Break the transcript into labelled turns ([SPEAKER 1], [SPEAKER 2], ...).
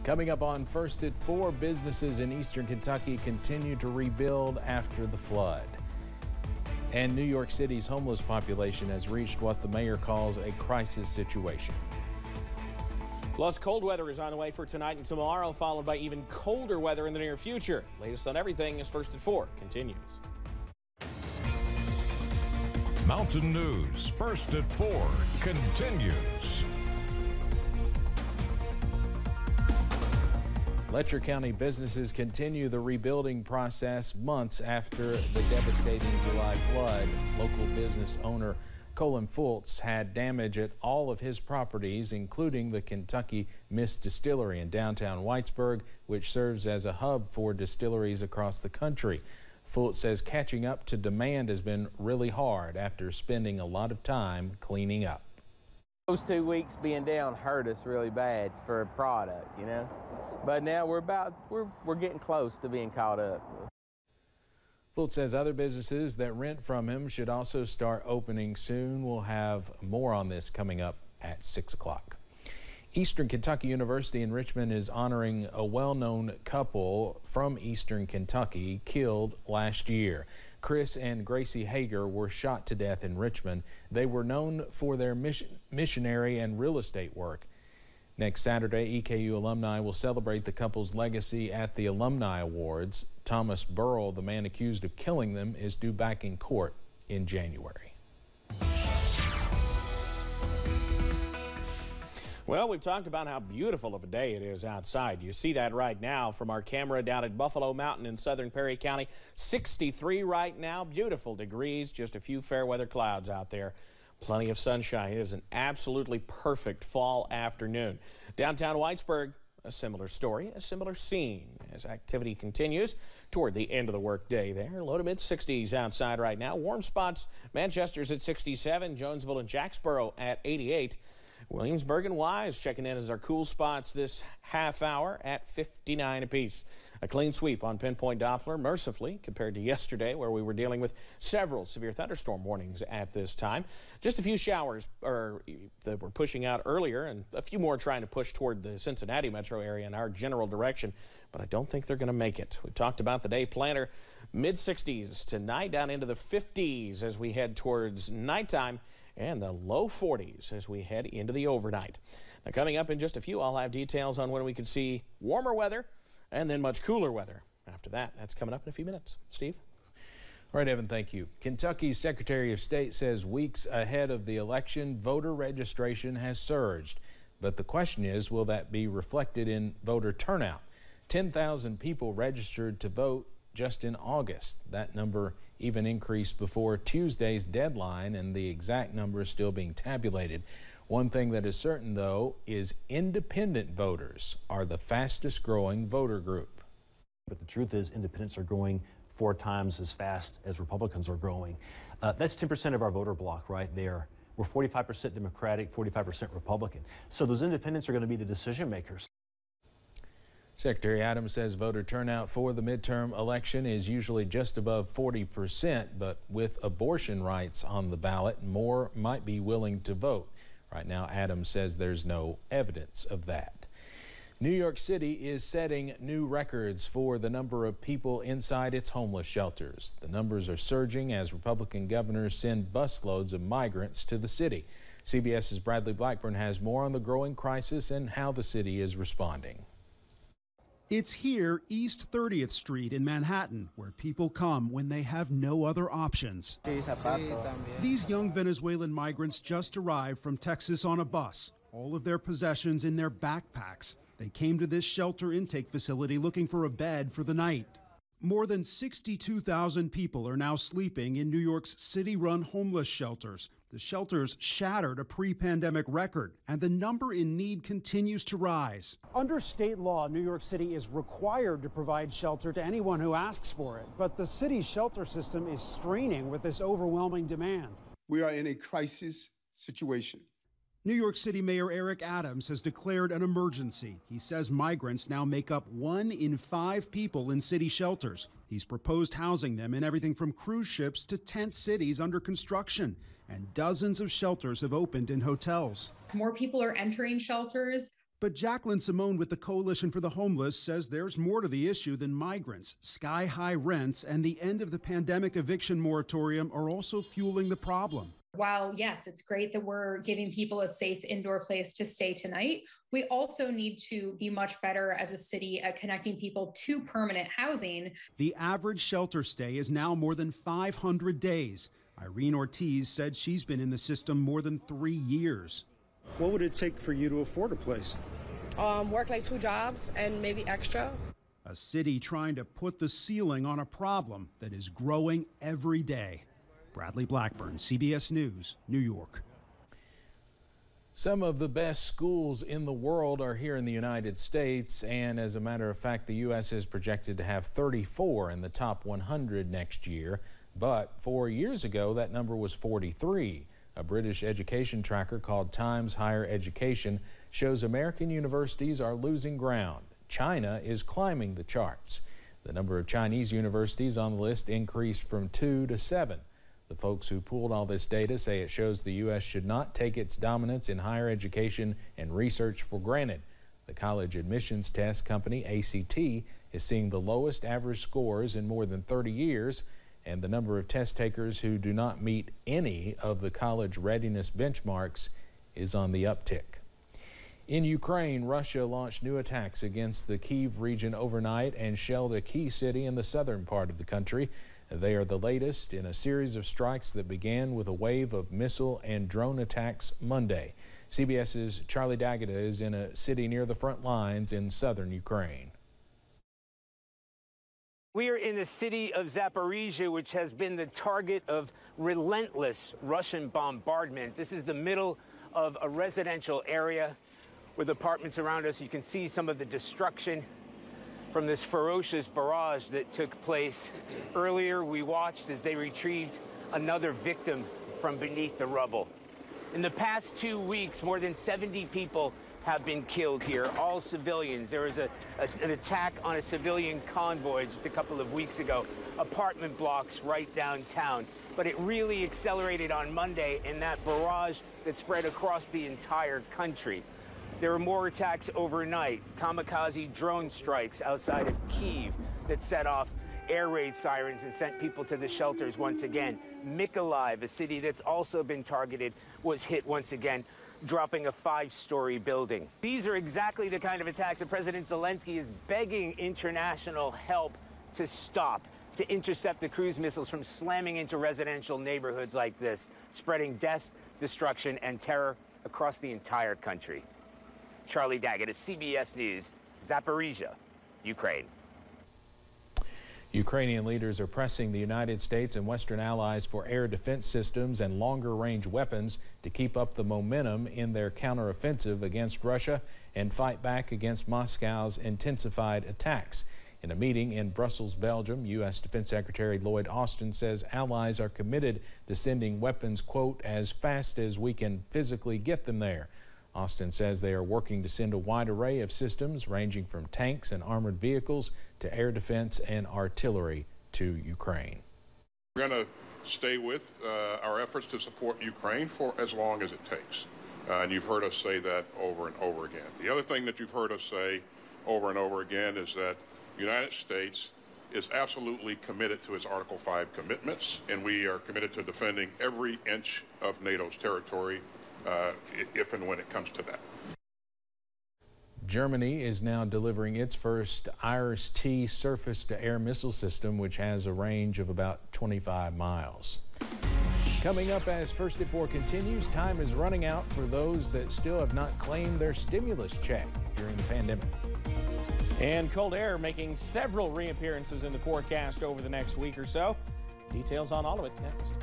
[SPEAKER 1] Coming up on First at 4, businesses in eastern Kentucky continue to rebuild after the flood. And New York City's homeless population has reached what the mayor calls a crisis situation.
[SPEAKER 2] Plus, cold weather is on the way for tonight and tomorrow, followed by even colder weather in the near future. Latest on everything is First at 4 continues.
[SPEAKER 3] Mountain News First at 4 continues.
[SPEAKER 1] Letcher County businesses continue the rebuilding process months after the devastating July flood. Local business owner Colin Fultz had damage at all of his properties, including the Kentucky Mist Distillery in downtown Whitesburg, which serves as a hub for distilleries across the country. Fultz says catching up to demand has been really hard after spending a lot of time cleaning up.
[SPEAKER 4] Those 2 weeks being down hurt us really bad for a product, you know. But now we're getting close to being caught up.
[SPEAKER 1] Fultz says other businesses that rent from him should also start opening soon. We'll have more on this coming up at 6 o'clock. Eastern Kentucky University in Richmond is honoring a well-known couple from Eastern Kentucky killed last year. Chris and Gracie Hager were shot to death in Richmond. They were known for their missionary and real estate work. Next Saturday, EKU alumni will celebrate the couple's legacy at the Alumni Awards. Thomas Burrell, the man accused of killing them, is due back in court in January.
[SPEAKER 2] Well, we've talked about how beautiful of a day it is outside. You see that right now from our camera down at Buffalo Mountain in southern Perry County. 63 right now, beautiful degrees, just a few fair weather clouds out there. Plenty of sunshine. It is an absolutely perfect fall afternoon. Downtown Whitesburg, a similar story, a similar scene as activity continues toward the end of the workday there. Low to mid 60s outside right now. Warm spots, Manchester's at 67, Jonesville and Jacksboro at 88. Williamsburg and Wise checking in as our cool spots this half hour at 59 apiece. A clean sweep on Pinpoint Doppler, mercifully, compared to yesterday where we were dealing with several severe thunderstorm warnings at this time. Just a few showers that were pushing out earlier and a few more trying to push toward the Cincinnati metro area in our general direction, but I don't think they're going to make it. We talked about the day planner, mid-60s tonight down into the 50s as we head towards nighttime, and the low 40s as we head into the overnight. Now, coming up in just a few, I'll have details on when we could see warmer weather and then much cooler weather. After that, that's coming up in a few minutes. Steve?
[SPEAKER 1] All right, Evan, thank you. Kentucky's Secretary of State says weeks ahead of the election, voter registration has surged. But the question is, will that be reflected in voter turnout? 10,000 people registered to vote just in August. That number even increased before Tuesday's deadline, and the exact number is still being tabulated. One thing that is certain, though, is independent voters are the fastest growing voter group.
[SPEAKER 5] But the truth is independents are growing 4 times as fast as Republicans are growing. That's 10% of our voter block right there. We're 45% Democratic, 45% Republican. So those independents are going to be the decision makers.
[SPEAKER 1] Secretary Adams says voter turnout for the midterm election is usually just above 40%, but with abortion rights on the ballot, more might be willing to vote. Right now, Adams says there's no evidence of that. New York City is setting new records for the number of people inside its homeless shelters. The numbers are surging as Republican governors send busloads of migrants to the city. CBS's Bradley Blackburn has more on the growing crisis and how the city is responding.
[SPEAKER 6] It's here, East 30th Street in Manhattan, where people come when they have no other options. These young Venezuelan migrants just arrived from Texas on a bus, all of their possessions in their backpacks. They came to this shelter intake facility looking for a bed for the night. More than 62,000 people are now sleeping in New York's city-run homeless shelters. The shelters shattered a pre-pandemic record, and the number in need continues to rise.
[SPEAKER 7] Under state law, New York City is required to provide shelter to anyone who asks for it. But the city's shelter system is straining with this overwhelming demand.
[SPEAKER 8] We are in a crisis situation.
[SPEAKER 6] New York City Mayor Eric Adams has declared an emergency. He says migrants now make up 1 in 5 people in city shelters. He's proposed housing them in everything from cruise ships to tent cities under construction. And dozens of shelters have opened in hotels.
[SPEAKER 9] More people are entering shelters.
[SPEAKER 6] But Jacqueline Simone with the Coalition for the Homeless says there's more to the issue than migrants. Sky-high rents and the end of the pandemic eviction moratorium are also fueling the problem.
[SPEAKER 9] While, yes, it's great that we're giving people a safe indoor place to stay tonight, we also need to be much better as a city at connecting people to permanent housing.
[SPEAKER 6] The average shelter stay is now more than 500 days. Irene Ortiz said she's been in the system more than 3 years.
[SPEAKER 7] What would it take for you to afford a place?
[SPEAKER 10] Work like 2 jobs and maybe extra.
[SPEAKER 6] A city trying to put the ceiling on a problem that is growing every day. Bradley Blackburn, CBS News, New York.
[SPEAKER 1] Some of the best schools in the world are here in the United States, and as a matter of fact, the U.S. is projected to have 34 in the top 100 next year. But 4 years ago, that number was 43. A British education tracker called Times Higher Education shows American universities are losing ground. China is climbing the charts. The number of Chinese universities on the list increased from 2 to 7. The folks who pulled all this data say it shows the U.S. should not take its dominance in higher education and research for granted. The college admissions test company ACT is seeing the lowest average scores in more than 30 years, and the number of test takers who do not meet any of the college readiness benchmarks is on the uptick. In Ukraine, Russia launched new attacks against the Kyiv region overnight and shelled a key city in the southern part of the country. They are the latest in a series of strikes that began with a wave of missile and drone attacks Monday. CBS's Charlie D'Agata is in a city near the front lines in southern Ukraine.
[SPEAKER 11] We are in the city of Zaporizhzhia, which has been the target of relentless Russian bombardment. This is the middle of a residential area with apartments around us. You can see some of the destruction from this ferocious barrage that took place. Earlier, we watched as they retrieved another victim from beneath the rubble. In the past 2 weeks, more than 70 people have been killed here, all civilians. There was an attack on a civilian convoy just a couple of weeks ago, apartment blocks right downtown. But it really accelerated on Monday in that barrage that spread across the entire country. There were more attacks overnight, kamikaze drone strikes outside of Kyiv that set off air raid sirens and sent people to the shelters once again. Mykolaiv, a city that's also been targeted, was hit once again, dropping a 5-story building. These are exactly the kind of attacks that President Zelensky is begging international help to stop, to intercept the cruise missiles from slamming into residential neighborhoods like this, spreading death, destruction, and terror across the entire country. Charlie D'Agata, CBS News, Zaporizhzhia, Ukraine.
[SPEAKER 1] Ukrainian leaders are pressing the United States and Western allies for air defense systems and longer-range weapons to keep up the momentum in their counteroffensive against Russia and fight back against Moscow's intensified attacks. In a meeting in Brussels, Belgium, U.S. Defense Secretary Lloyd Austin says allies are committed to sending weapons, quote, as fast as we can physically get them there. Austin says they are working to send a wide array of systems ranging from tanks and armored vehicles to air defense and artillery to Ukraine.
[SPEAKER 12] We're going to stay with our efforts to support Ukraine for as long as it takes. And you've heard us say that over and over again. The other thing that you've heard us say over and over again is that the United States is absolutely committed to its Article 5 commitments, and we are committed to defending every inch of NATO's territory if and when it comes to that.
[SPEAKER 1] Germany is now delivering its first IRIS-T surface-to-air missile system, which has a range of about 25 miles. Coming up as First at 4 continues, time is running out for those that still have not claimed their stimulus check during the pandemic.
[SPEAKER 2] And cold air making several reappearances in the forecast over the next week or so. Details on all of it next.